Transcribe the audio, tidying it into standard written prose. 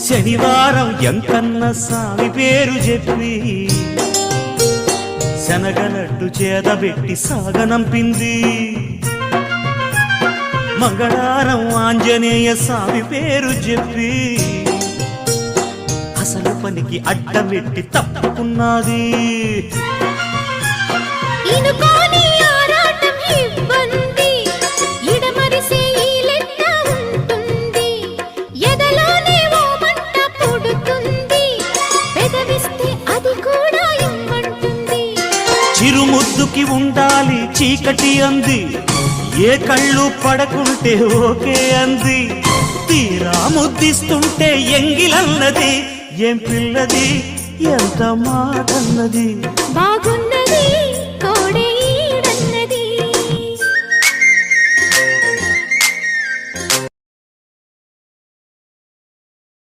శనివారం ఎంకన్న స్వామి పేరు చెప్పి శనగలడ్డు చేదబెట్టి సాగనంపింది. మంగళవారం ఆంజనేయ స్వామి పేరు చెప్పి అసలు పనికి అడ్డమెట్టి తప్పుకున్నది. చిరుముద్దుకి ఉండాలి చీకటి అంది, ఏ కళ్ళు పడకుంటే ఓకే అంది. తీరా ముద్దిస్తుంటే ఎంగిలన్నది, ఏం పిల్లది ఎంత మాటన్నది. బాగుంది